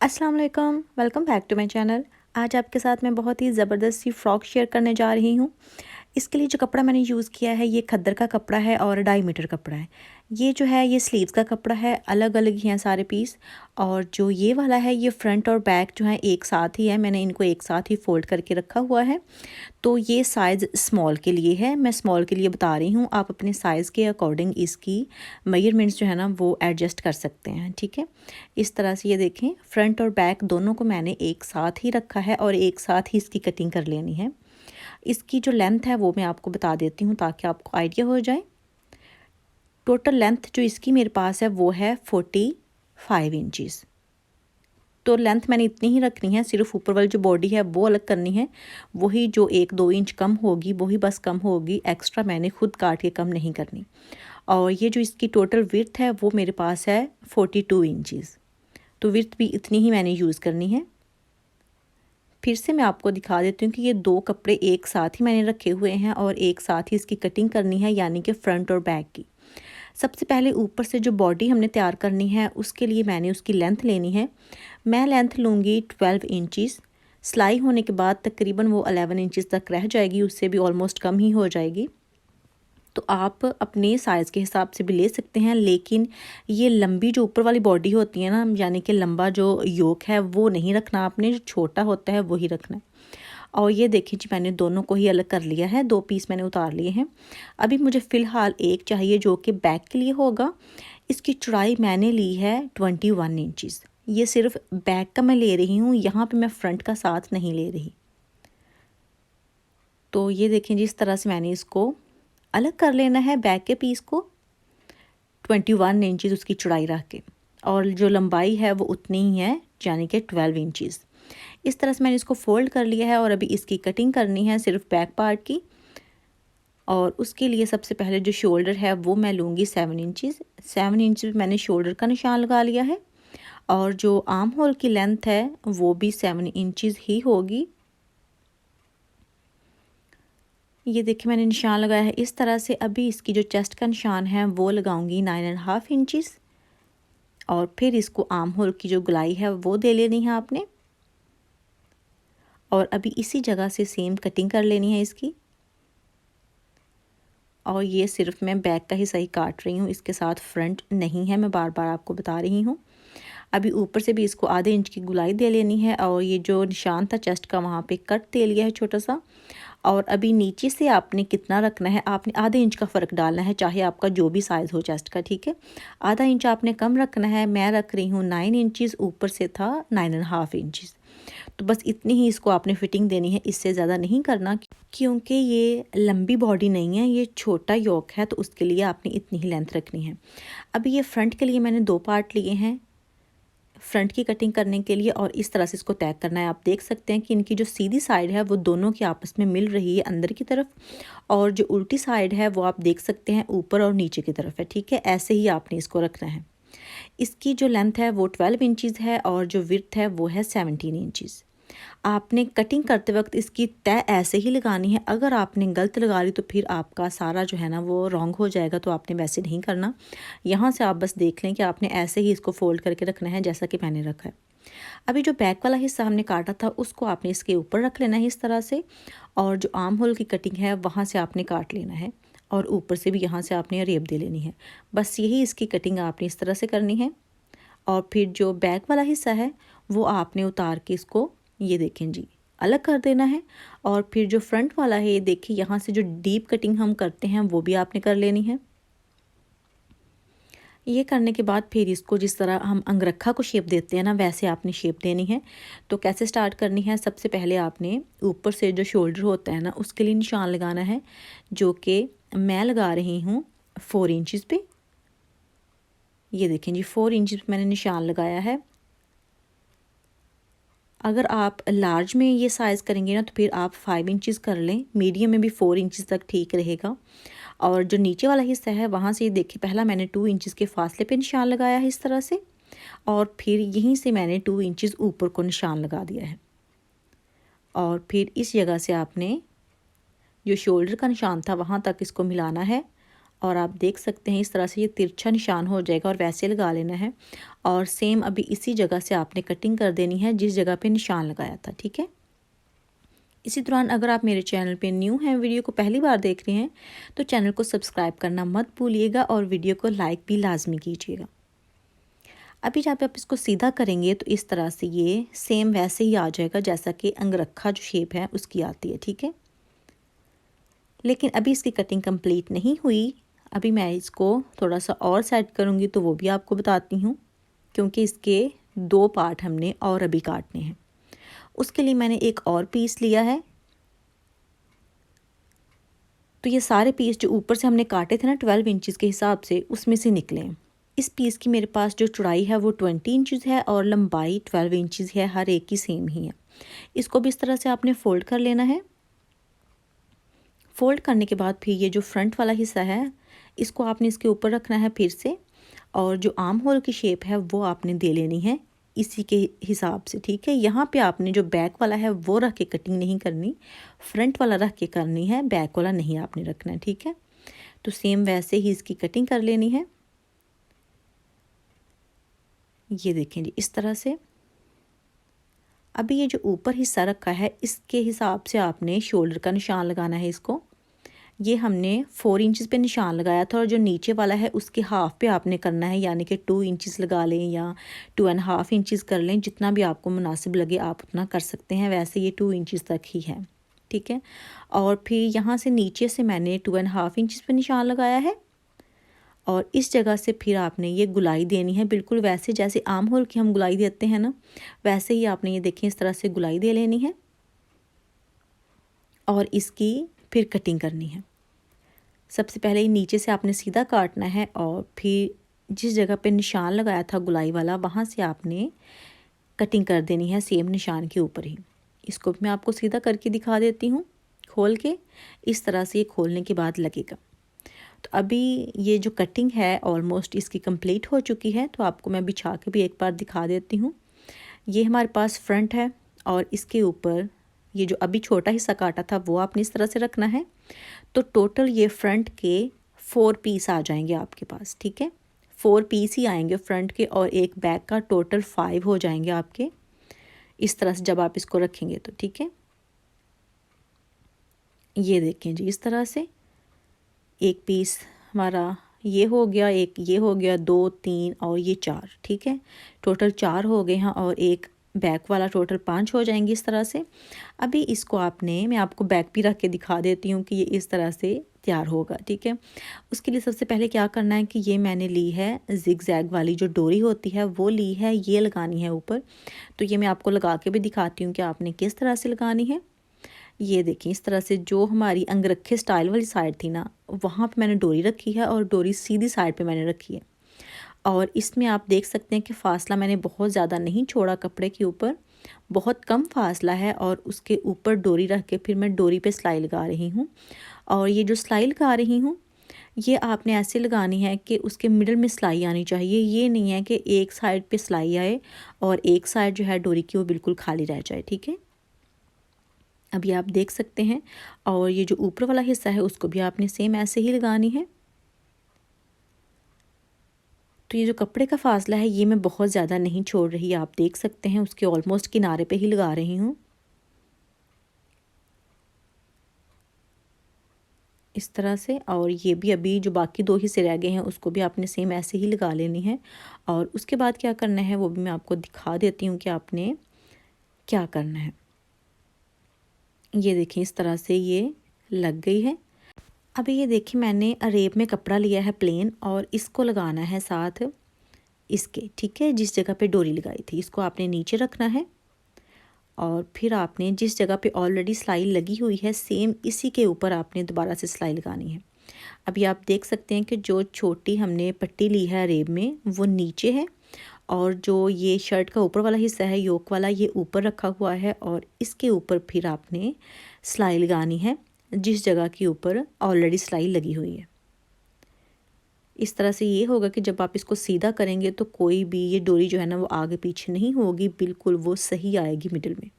अस्सलाम वालेकुम, welcome back to my channel. आज आपके साथ मैं बहुत ही ज़बरदस्त सी फ़्रॉक शेयर करने जा रही हूँ। इसके लिए जो कपड़ा मैंने यूज़ किया है ये खद्दर का कपड़ा है और 2.5 मीटर कपड़ा है। ये जो है ये स्लीव्स का कपड़ा है, अलग-अलग ही हैं सारे पीस। और जो ये वाला है ये फ्रंट और बैक जो है एक साथ ही है, मैंने इनको एक साथ ही फ़ोल्ड करके रखा हुआ है। तो ये साइज़ स्मॉल के लिए है, मैं स्मॉल के लिए बता रही हूँ। आप अपने साइज़ के अकॉर्डिंग इसकी मेजरमेंट्स जो है ना वो एडजस्ट कर सकते हैं, ठीक है। इस तरह से ये देखें, फ्रंट और बैक दोनों को मैंने एक साथ ही रखा है और एक साथ ही इसकी कटिंग कर लेनी है। इसकी जो लेंथ है वो मैं आपको बता देती हूँ ताकि आपको आइडिया हो जाए। टोटल लेंथ जो इसकी मेरे पास है वो है 45 इंचज़। तो लेंथ मैंने इतनी ही रखनी है, सिर्फ ऊपर वाली जो बॉडी है वो अलग करनी है। वही जो 1-2 इंच कम होगी वही बस कम होगी, एक्स्ट्रा मैंने खुद काट के कम नहीं करनी। और ये जो इसकी टोटल विड्थ है वो मेरे पास है 42 इंचज़। तो विड्थ भी इतनी ही मैंने यूज़ करनी है। फिर से मैं आपको दिखा देती हूँ कि ये 2 कपड़े एक साथ ही मैंने रखे हुए हैं और एक साथ ही इसकी कटिंग करनी है, यानी कि फ्रंट और बैक की। सबसे पहले ऊपर से जो बॉडी हमने तैयार करनी है उसके लिए मैंने उसकी लेंथ लेनी है। मैं लेंथ लूँगी 12 इंचज़। सिलाई होने के बाद तकरीबन वो 11 इंचज़ तक रह जाएगी, उससे भी ऑलमोस्ट कम ही हो जाएगी। तो आप अपने साइज़ के हिसाब से भी ले सकते हैं, लेकिन ये लंबी जो ऊपर वाली बॉडी होती है ना, यानी कि लंबा जो योक है वो नहीं रखना आपने, जो छोटा होता है वही रखना है। और ये देखिए जी, मैंने दोनों को ही अलग कर लिया है, 2 पीस मैंने उतार लिए हैं। अभी मुझे फ़िलहाल एक चाहिए जो कि बैक के लिए होगा। इसकी चौड़ाई मैंने ली है 21 इंचज़। ये सिर्फ बैक का मैं ले रही हूँ, यहाँ पे मैं फ्रंट का साथ नहीं ले रही। तो ये देखें जी, इस तरह से मैंने इसको अलग कर लेना है बैक के पीस को, 21 इंचज़ उसकी चौड़ाई रख के। और जो लंबाई है वो उतनी ही है, यानी कि 12 इंचज़। इस तरह से मैंने इसको फ़ोल्ड कर लिया है और अभी इसकी कटिंग करनी है सिर्फ बैक पार्ट की। और उसके लिए सबसे पहले जो शोल्डर है वो मैं लूँगी 7 इंचज़। 7 इंच मैंने शोल्डर का निशान लगा लिया है। और जो आर्म होल की लेंथ है वो भी 7 इंचज़ ही होगी। ये देखिए मैंने निशान लगाया है इस तरह से। अभी इसकी जो चेस्ट का निशान है वो लगाऊंगी 9.5 इंचज़। और फिर इसको आर्म होल की जो गुलाई है वो दे लेनी है आपने। और अभी इसी जगह से सेम कटिंग कर लेनी है इसकी। और ये सिर्फ मैं बैक का ही सही काट रही हूँ, इसके साथ फ्रंट नहीं है, मैं बार बार आपको बता रही हूँ। अभी ऊपर से भी इसको आधे इंच की गुलाई दे लेनी है। और ये जो निशान था चेस्ट का वहाँ पे कट दे लिया है छोटा सा। और अभी नीचे से आपने कितना रखना है, आपने आधे इंच का फ़र्क डालना है, चाहे आपका जो भी साइज़ हो चेस्ट का, ठीक है। आधा इंच आपने कम रखना है। मैं रख रही हूँ 9 इंचज़, ऊपर से था 9.5 इंचज़। तो बस इतनी ही इसको आपने फिटिंग देनी है, इससे ज़्यादा नहीं करना, क्योंकि ये लंबी बॉडी नहीं है, ये छोटा योक है, तो उसके लिए आपने इतनी ही लेंथ रखनी है। अभी ये फ्रंट के लिए मैंने 2 पार्ट लिए हैं फ्रंट की कटिंग करने के लिए, और इस तरह से इसको तैग करना है। आप देख सकते हैं कि इनकी जो सीधी साइड है वो दोनों की आपस में मिल रही है अंदर की तरफ, और जो उल्टी साइड है वो आप देख सकते हैं ऊपर और नीचे की तरफ है, ठीक है। ऐसे ही आपने इसको रखना है। इसकी जो लेंथ है वो 12 इंचज़ है और जो विड्थ है वो है 17 इंचज़। आपने कटिंग करते वक्त इसकी तय ऐसे ही लगानी है। अगर आपने गलत लगा ली तो फिर आपका सारा जो है ना वो रॉन्ग हो जाएगा, तो आपने वैसे नहीं करना। यहाँ से आप बस देख लें कि आपने ऐसे ही इसको फोल्ड करके रखना है जैसा कि मैंने रखा है। अभी जो बैक वाला हिस्सा हमने काटा था उसको आपने इसके ऊपर रख लेना है इस तरह से। और जो आर्म होल की कटिंग है वहाँ से आपने काट लेना है, और ऊपर से भी यहाँ से आपने रेब दे लेनी है। बस यही इसकी कटिंग आपने इस तरह से करनी है। और फिर जो बैक वाला हिस्सा है वो आपने उतार के इसको, ये देखें जी, अलग कर देना है। और फिर जो फ्रंट वाला है ये देखिए, यहाँ से जो डीप कटिंग हम करते हैं वो भी आपने कर लेनी है। ये करने के बाद फिर इसको जिस तरह हम अंगरखा को शेप देते हैं ना वैसे आपने शेप देनी है। तो कैसे स्टार्ट करनी है, सबसे पहले आपने ऊपर से जो शोल्डर होता है ना उसके लिए निशान लगाना है, जो कि मैं लगा रही हूँ 4 इंचज़ पे। ये देखें जी, 4 इंचज़ मैंने निशान लगाया है। अगर आप लार्ज में ये साइज़ करेंगे ना तो फिर आप 5 इंचज़ कर लें, मीडियम में भी 4 इंचज़ तक ठीक रहेगा। और जो नीचे वाला हिस्सा है वहाँ से देखिए, पहला मैंने 2 इंचज़ के फासले पे निशान लगाया है इस तरह से, और फिर यहीं से मैंने 2 इंचज़ ऊपर को निशान लगा दिया है। और फिर इस जगह से आपने जो शोल्डर का निशान था वहाँ तक इसको मिलाना है। और आप देख सकते हैं इस तरह से ये तिरछा निशान हो जाएगा और वैसे लगा लेना है। और सेम अभी इसी जगह से आपने कटिंग कर देनी है जिस जगह पे निशान लगाया था, ठीक है। इसी दौरान अगर आप मेरे चैनल पे न्यू हैं, वीडियो को पहली बार देख रहे हैं, तो चैनल को सब्सक्राइब करना मत भूलिएगा और वीडियो को लाइक भी लाजमी कीजिएगा। अभी जब आप इसको सीधा करेंगे तो इस तरह से ये सेम वैसे ही आ जाएगा जैसा कि अंगरखा जो शेप है उसकी आती है, ठीक है। लेकिन अभी इसकी कटिंग कंप्लीट नहीं हुई, अभी मैं इसको थोड़ा सा और सेट करूँगी तो वो भी आपको बताती हूँ, क्योंकि इसके 2 पार्ट हमने और अभी काटने हैं। उसके लिए मैंने एक और पीस लिया है। तो ये सारे पीस जो ऊपर से हमने काटे थे ना 12 इंचज़ के हिसाब से, उसमें से निकले हैं। इस पीस की मेरे पास जो चौड़ाई है वो 20 इंचज़ है और लंबाई 12 इंचज़ है, हर एक की सेम ही है। इसको भी इस तरह से आपने फ़ोल्ड कर लेना है। फ़ोल्ड करने के बाद फिर ये जो फ्रंट वाला हिस्सा है इसको आपने इसके ऊपर रखना है फिर से, और जो आर्म होल की शेप है वो आपने दे लेनी है इसी के हिसाब से, ठीक है। यहाँ पे आपने जो बैक वाला है वो रख के कटिंग नहीं करनी, फ्रंट वाला रख के करनी है, बैक वाला नहीं आपने रखना है, ठीक है। तो सेम वैसे ही इसकी कटिंग कर लेनी है। ये देखें जी इस तरह से। अभी ये जो ऊपर हिस्सा रखा है इसके हिसाब से आपने शोल्डर का निशान लगाना है इसको। ये हमने 4 इंचज़ पे निशान लगाया था और जो नीचे वाला है उसके हाफ पे आपने करना है, यानी कि 2 इंचज़ लगा लें या 2.5 इंचज़ कर लें, जितना भी आपको मुनासिब लगे आप उतना कर सकते हैं। वैसे ये 2 इंचज़ तक ही है, ठीक है। और फिर यहाँ से नीचे से मैंने 2.5 इंचज़ पे निशान लगाया है और इस जगह से फिर आपने ये गुलाई देनी है, बिल्कुल वैसे जैसे आर्म होल की हम गुलाई देते हैं ना, वैसे ही आपने ये देखें इस तरह से गुलाई दे लेनी है और इसकी फिर कटिंग करनी है। सबसे पहले नीचे से आपने सीधा काटना है और फिर जिस जगह पे निशान लगाया था गुलाई वाला वहाँ से आपने कटिंग कर देनी है सेम निशान के ऊपर ही। इसको भी मैं आपको सीधा करके दिखा देती हूँ खोल के। इस तरह से ये खोलने के बाद लगेगा। तो अभी ये जो कटिंग है ऑलमोस्ट इसकी कंप्लीट हो चुकी है, तो आपको मैं बिछा के भी एक बार दिखा देती हूँ। ये हमारे पास फ्रंट है और इसके ऊपर ये जो अभी छोटा हिस्सा काटा था वो आपने इस तरह से रखना है। तो टोटल ये फ्रंट के 4 पीस आ जाएंगे आपके पास, ठीक है। 4 पीस ही आएंगे फ्रंट के और एक बैक का, टोटल 5 हो जाएंगे आपके इस तरह से जब आप इसको रखेंगे तो, ठीक है। ये देखें जी इस तरह से एक पीस हमारा ये हो गया, एक ये हो गया, 2 3 और ये 4, ठीक है। टोटल 4 हो गए हैं और एक बैक वाला, टोटल 5 हो जाएंगे इस तरह से। अभी इसको आपने, मैं आपको बैक भी रख के दिखा देती हूँ कि ये इस तरह से तैयार होगा, ठीक है। उसके लिए सबसे पहले क्या करना है कि ये मैंने ली है जिग जैग वाली जो डोरी होती है वो ली है, ये लगानी है ऊपर। तो ये मैं आपको लगा के भी दिखाती हूँ कि आपने किस तरह से लगानी है। ये देखिए इस तरह से जो हमारी अंगरखे स्टाइल वाली साइड थी ना, वहाँ पे मैंने डोरी रखी है और डोरी सीधी साइड पे मैंने रखी है। और इसमें आप देख सकते हैं कि फ़ासला मैंने बहुत ज़्यादा नहीं छोड़ा कपड़े के ऊपर, बहुत कम फासला है और उसके ऊपर डोरी रख के फिर मैं डोरी पे सिलाई लगा रही हूँ। और ये जो सिलाई लगा रही हूँ ये आपने ऐसे लगानी है कि उसके मिडल में सिलाई आनी चाहिए। ये नहीं है कि एक साइड पे सिलाई आए और एक साइड जो है डोरी की वो बिल्कुल खाली रह जाए, ठीक है। अभी आप देख सकते हैं। और ये जो ऊपर वाला हिस्सा है उसको भी आपने सेम ऐसे ही लगानी है। तो ये जो कपड़े का फासला है ये मैं बहुत ज़्यादा नहीं छोड़ रही, आप देख सकते हैं उसके ऑलमोस्ट किनारे पे ही लगा रही हूँ इस तरह से। और ये भी अभी जो बाकी 2 हिस्से रह गए हैं उसको भी आपने सेम ऐसे ही लगा लेनी है। और उसके बाद क्या करना है वो भी मैं आपको दिखा देती हूँ कि आपने क्या करना है। ये देखिए इस तरह से ये लग गई है। अभी ये देखिए मैंने अरेब में कपड़ा लिया है प्लेन और इसको लगाना है साथ इसके, ठीक है। जिस जगह पे डोरी लगाई थी इसको आपने नीचे रखना है और फिर आपने जिस जगह पे ऑलरेडी सिलाई लगी हुई है सेम इसी के ऊपर आपने दोबारा से सिलाई लगानी है। अभी आप देख सकते हैं कि जो छोटी हमने पट्टी ली है अरेब में वो नीचे है और जो ये शर्ट का ऊपर वाला हिस्सा है योक वाला ये ऊपर रखा हुआ है और इसके ऊपर फिर आपने सिलाई लगानी है जिस जगह के ऊपर ऑलरेडी सिलाई लगी हुई है। इस तरह से ये होगा कि जब आप इसको सीधा करेंगे तो कोई भी ये डोरी जो है ना वो आगे पीछे नहीं होगी, बिल्कुल वो सही आएगी मिडिल में।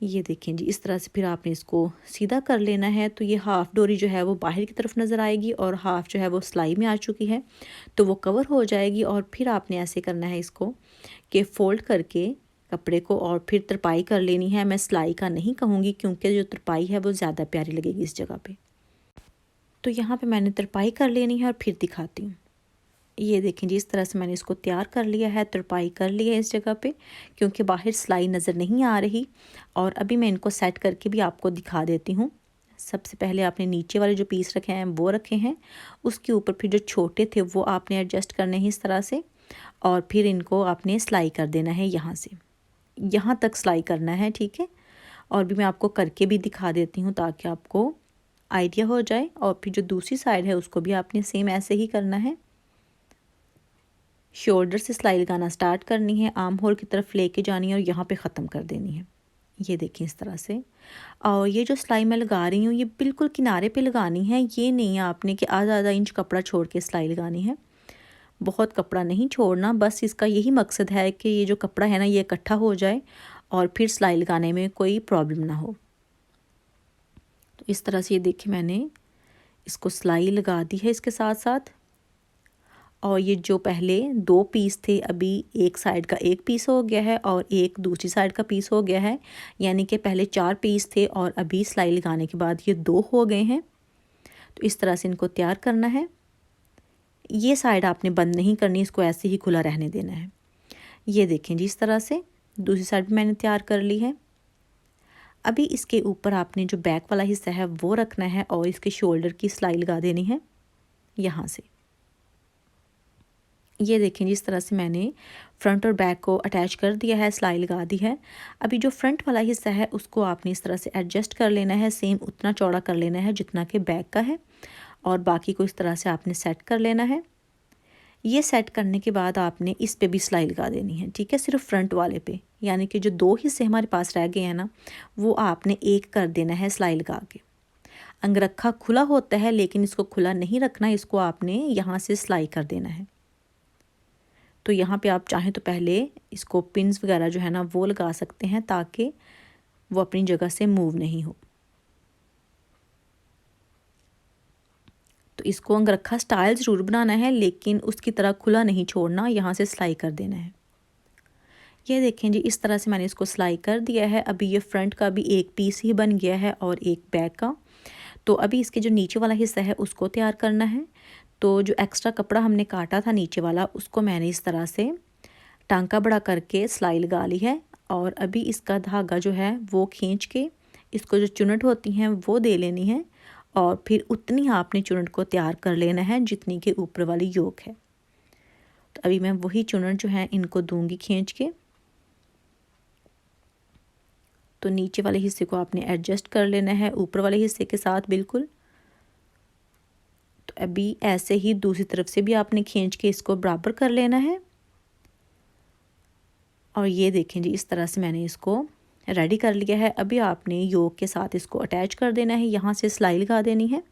ये देखें जी, इस तरह से फिर आपने इसको सीधा कर लेना है। तो ये हाफ़ डोरी जो है वो बाहर की तरफ नज़र आएगी और हाफ़ जो है वो सिलाई में आ चुकी है, तो वो कवर हो जाएगी। और फिर आपने ऐसे करना है इसको कि फ़ोल्ड करके कपड़े को और फिर तरपाई कर लेनी है। मैं सिलाई का नहीं कहूँगी क्योंकि जो तरपाई है वो ज़्यादा प्यारी लगेगी इस जगह पे। तो यहाँ पे मैंने तरपाई कर लेनी है और फिर दिखाती हूँ। ये देखें जी, इस तरह से मैंने इसको तैयार कर लिया है, तरपाई कर ली है इस जगह पे, क्योंकि बाहर सिलाई नज़र नहीं आ रही। और अभी मैं इनको सेट करके भी आपको दिखा देती हूँ। सबसे पहले आपने नीचे वाले जो पीस रखे हैं वो रखे हैं, उसके ऊपर फिर जो छोटे थे वो आपने एडजस्ट करने हैं इस तरह से, और फिर इनको आपने सिलाई कर देना है यहाँ से यहाँ तक सिलाई करना है, ठीक है। और भी मैं आपको करके भी दिखा देती हूँ ताकि आपको आइडिया हो जाए। और फिर जो दूसरी साइड है उसको भी आपने सेम ऐसे ही करना है। शोल्डर से सिलाई लगाना स्टार्ट करनी है, आर्म होल की तरफ लेके जानी है और यहाँ पे ख़त्म कर देनी है। ये देखिए इस तरह से। और ये जो सिलाई मैं लगा रही हूँ ये बिल्कुल किनारे पे लगानी है, ये नहीं है आपने कि आधा इंच कपड़ा छोड़ के सिलाई लगानी है। बहुत कपड़ा नहीं छोड़ना, बस इसका यही मकसद है कि ये जो कपड़ा है ना ये इकट्ठा हो जाए और फिर सिलाई लगाने में कोई प्रॉब्लम ना हो। तो इस तरह से ये देखिए मैंने इसको सिलाई लगा दी है इसके साथ साथ। और ये जो पहले 2 पीस थे अभी एक साइड का एक पीस हो गया है और एक दूसरी साइड का पीस हो गया है, यानी कि पहले 4 पीस थे और अभी सिलाई लगाने के बाद ये 2 हो गए हैं। तो इस तरह से इनको तैयार करना है। ये साइड आपने बंद नहीं करनी, इसको ऐसे ही खुला रहने देना है। ये देखें जी, इस तरह से दूसरी साइड भी मैंने तैयार कर ली है। अभी इसके ऊपर आपने जो बैक वाला हिस्सा है वो रखना है और इसके शोल्डर की सिलाई लगा देनी है यहाँ से। ये देखें जिस तरह से मैंने फ्रंट और बैक को अटैच कर दिया है, सिलाई लगा दी है। अभी जो फ्रंट वाला हिस्सा है उसको आपने इस तरह से एडजस्ट कर लेना है, सेम उतना चौड़ा कर लेना है जितना कि बैक का है, और बाकी को इस तरह से आपने सेट कर लेना है। ये सेट करने के बाद आपने इस पे भी सिलाई लगा देनी है, ठीक है, सिर्फ फ्रंट वाले पे, यानी कि जो 2 हिस्से हमारे पास रह गए हैं ना वो आपने एक कर देना है सिलाई लगा के। अंगरखा खुला होता है लेकिन इसको खुला नहीं रखना, इसको आपने यहाँ से सिलाई कर देना है। तो यहाँ पे आप चाहें तो पहले इसको पिन्स वगैरह जो है ना वो लगा सकते हैं ताकि वो अपनी जगह से मूव नहीं हो। तो इसको अंगरखा स्टाइल ज़रूर बनाना है लेकिन उसकी तरह खुला नहीं छोड़ना, यहाँ से सिलाई कर देना है। ये देखें जी, इस तरह से मैंने इसको सिलाई कर दिया है। अभी ये फ्रंट का भी एक पीस ही बन गया है और एक बैक का। तो अभी इसके जो नीचे वाला हिस्सा है उसको तैयार करना है। तो जो एक्स्ट्रा कपड़ा हमने काटा था नीचे वाला उसको मैंने इस तरह से टांका बड़ा करके सिलाई लगा ली है। और अभी इसका धागा जो है वो खींच के इसको जो चुनट होती हैं वो दे लेनी है और फिर उतनी आपने चुनट को तैयार कर लेना है जितनी के ऊपर वाली योक है। तो अभी मैं वही चुनट जो है इनको दूंगी खींच के। तो नीचे वाले हिस्से को आपने एडजस्ट कर लेना है ऊपर वाले हिस्से के साथ बिल्कुल। तो अभी ऐसे ही दूसरी तरफ से भी आपने खींच के इसको बराबर कर लेना है। और ये देखें जी, इस तरह से मैंने इसको रेडी कर लिया है। अभी आपने योक के साथ इसको अटैच कर देना है, यहाँ से सिलाई लगा देनी है।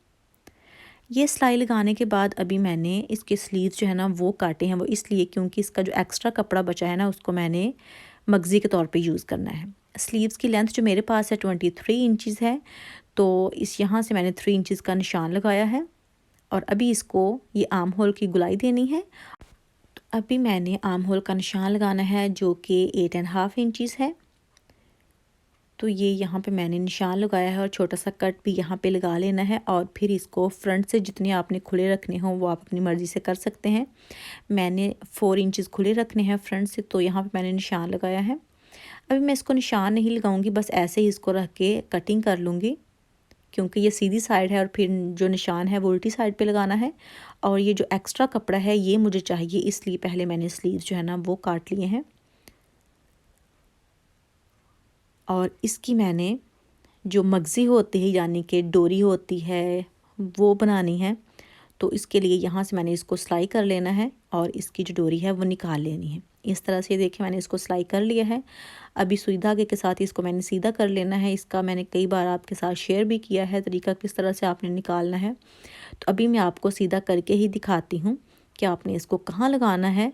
ये सिलाई लगाने के बाद अभी मैंने इसके स्लीव्स जो है ना वो काटे हैं, वो इसलिए क्योंकि इसका जो एक्स्ट्रा कपड़ा बचा है ना उसको मैंने मगज़ी के तौर पे यूज़ करना है। स्लीव्स की लेंथ जो मेरे पास है 23 इंचज़ है, तो इस यहाँ से मैंने 3 इंचज़ का निशान लगाया है और अभी इसको ये आर्म होल की गुलाई देनी है। तो अभी मैंने आर्म होल का निशान लगाना है जो कि 8.5 इंचज़ है। तो ये यहाँ पे मैंने निशान लगाया है और छोटा सा कट भी यहाँ पे लगा लेना है। और फिर इसको फ्रंट से जितने आपने खुले रखने हों वो आप अपनी मर्ज़ी से कर सकते हैं। मैंने 4 इंचज़ खुले रखने हैं फ्रंट से, तो यहाँ पे मैंने निशान लगाया है। अभी मैं इसको निशान नहीं लगाऊंगी, बस ऐसे ही इसको रख के कटिंग कर लूँगी क्योंकि ये सीधी साइड है और फिर जो निशान है वो उल्टी साइड पे लगाना है। और ये जो एक्स्ट्रा कपड़ा है ये मुझे चाहिए, इसलिए पहले मैंने स्लीव्स जो है ना वो काट लिए हैं। और इसकी मैंने जो मगज़ी होती है यानी कि डोरी होती है वो बनानी है। तो इसके लिए यहाँ से मैंने इसको सिलाई कर लेना है और इसकी जो डोरी है वो निकाल लेनी है। इस तरह से देखिए मैंने इसको सिलाई कर लिया है। अभी सुई धागे के साथ इसको मैंने सीधा कर लेना है। इसका मैंने कई बार आपके साथ शेयर भी किया है तरीका किस तरह से आपने निकालना है। तो अभी मैं आपको सीधा करके ही दिखाती हूँ कि आपने इसको कहाँ लगाना है।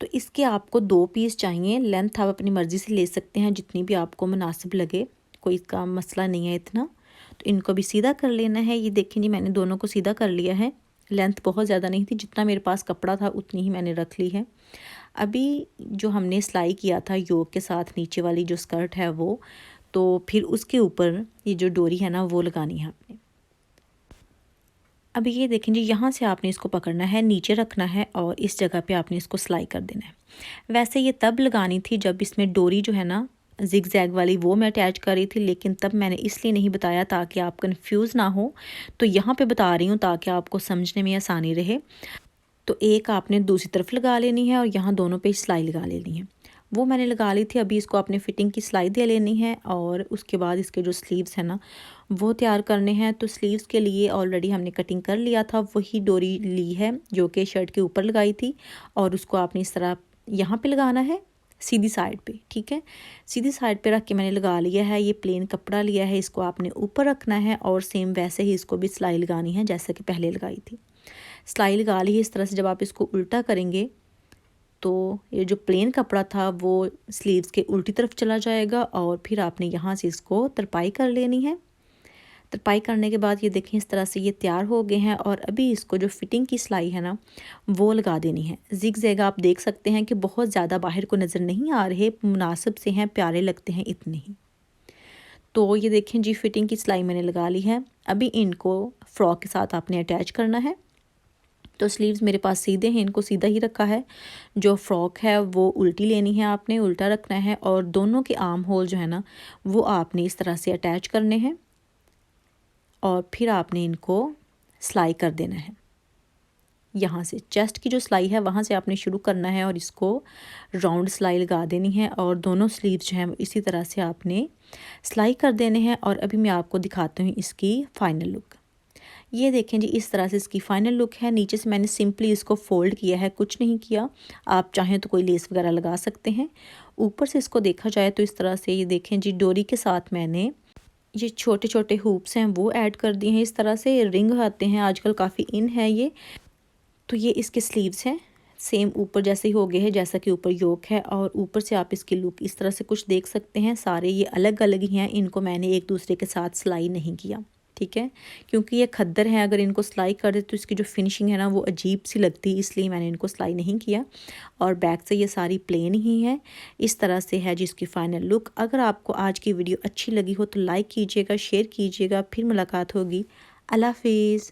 तो इसके आपको 2 पीस चाहिए। लेंथ आप अपनी मर्ज़ी से ले सकते हैं जितनी भी आपको मुनासिब लगे, कोई इसका मसला नहीं है इतना। तो इनको भी सीधा कर लेना है। ये देखिए जी मैंने दोनों को सीधा कर लिया है। लेंथ बहुत ज़्यादा नहीं थी, जितना मेरे पास कपड़ा था उतनी ही मैंने रख ली है। अभी जो हमने सिलाई किया था योक के साथ नीचे वाली जो स्कर्ट है वो, तो फिर उसके ऊपर ये जो डोरी है ना वो लगानी है आपने। अभी ये देखें जी, यहाँ से आपने इसको पकड़ना है, नीचे रखना है और इस जगह पे आपने इसको सिलाई कर देना है। वैसे ये तब लगानी थी जब इसमें डोरी जो है ना जिग जैग वाली वो मैं अटैच कर रही थी, लेकिन तब मैंने इसलिए नहीं बताया ताकि आप कंफ्यूज ना हो। तो यहाँ पे बता रही हूँ ताकि आपको समझने में आसानी रहे। तो एक आपने दूसरी तरफ लगा लेनी है और यहाँ दोनों पे सिलाई लगा लेनी है। वो मैंने लगा ली थी। अभी इसको आपने फिटिंग की सिलाई दे लेनी है और उसके बाद इसके जो स्लीव्स हैं ना वो तैयार करने हैं। तो स्लीव्स के लिए ऑलरेडी हमने कटिंग कर लिया था, वही डोरी ली है जो कि शर्ट के ऊपर लगाई थी और उसको आपने इस तरह यहाँ पे लगाना है सीधी साइड पे। ठीक है, सीधी साइड पे रख के मैंने लगा लिया है। ये प्लेन कपड़ा लिया है, इसको आपने ऊपर रखना है और सेम वैसे ही इसको भी सिलाई लगानी है जैसे कि पहले लगाई थी। सिलाई लगा ली है इस तरह से। जब आप इसको उल्टा करेंगे तो ये जो प्लेन कपड़ा था वो स्लीव्स के उल्टी तरफ चला जाएगा और फिर आपने यहाँ से इसको तरपाई कर लेनी है। तरपाई करने के बाद ये देखें इस तरह से ये तैयार हो गए हैं और अभी इसको जो फिटिंग की सिलाई है ना वो लगा देनी है। जिग जैग आप देख सकते हैं कि बहुत ज़्यादा बाहर को नज़र नहीं आ रहे, मुनासिब से हैं, प्यारे लगते हैं इतने ही। तो ये देखें जी फिटिंग की सिलाई मैंने लगा ली है। अभी इनको फ्रॉक के साथ आपने अटैच करना है। तो स्लीव्स मेरे पास सीधे हैं, इनको सीधा ही रखा है। जो फ्रॉक है वो उल्टी लेनी है, आपने उल्टा रखना है और दोनों के आर्म होल जो है ना वो आपने इस तरह से अटैच करने हैं और फिर आपने इनको सिलाई कर देना है। यहाँ से चेस्ट की जो सिलाई है वहाँ से आपने शुरू करना है और इसको राउंड सिलाई लगा देनी है और दोनों स्लीव्स जो हैं इसी तरह से आपने सिलाई कर देने हैं। और अभी मैं आपको दिखाती हूँ इसकी फ़ाइनल लुक। ये देखें जी इस तरह से इसकी फ़ाइनल लुक है। नीचे से मैंने सिंपली इसको फ़ोल्ड किया है, कुछ नहीं किया। आप चाहें तो कोई लेस वगैरह लगा सकते हैं। ऊपर से इसको देखा जाए तो इस तरह से ये देखें जी डोरी के साथ मैंने ये छोटे छोटे हुप्स हैं वो ऐड कर दिए हैं। इस तरह से रिंग आते हैं आजकल, काफ़ी इन है ये। तो ये इसके स्लीव्स हैं, सेम ऊपर जैसे ही हो गए हैं जैसा कि ऊपर योक है और ऊपर से आप इसकी लुक इस तरह से कुछ देख सकते हैं। सारे ये अलग अलग ही हैं, इनको मैंने एक दूसरे के साथ सिलाई नहीं किया। ठीक है, क्योंकि ये खद्दर हैं, अगर इनको सिलाई कर दे तो इसकी जो फिनिशिंग है ना वो अजीब सी लगती है, इसलिए मैंने इनको सिलाई नहीं किया। और बैक से ये सारी प्लेन ही है। इस तरह से है जिसकी फ़ाइनल लुक। अगर आपको आज की वीडियो अच्छी लगी हो तो लाइक कीजिएगा, शेयर कीजिएगा। फिर मुलाकात होगी। अल्लाह हाफिज़।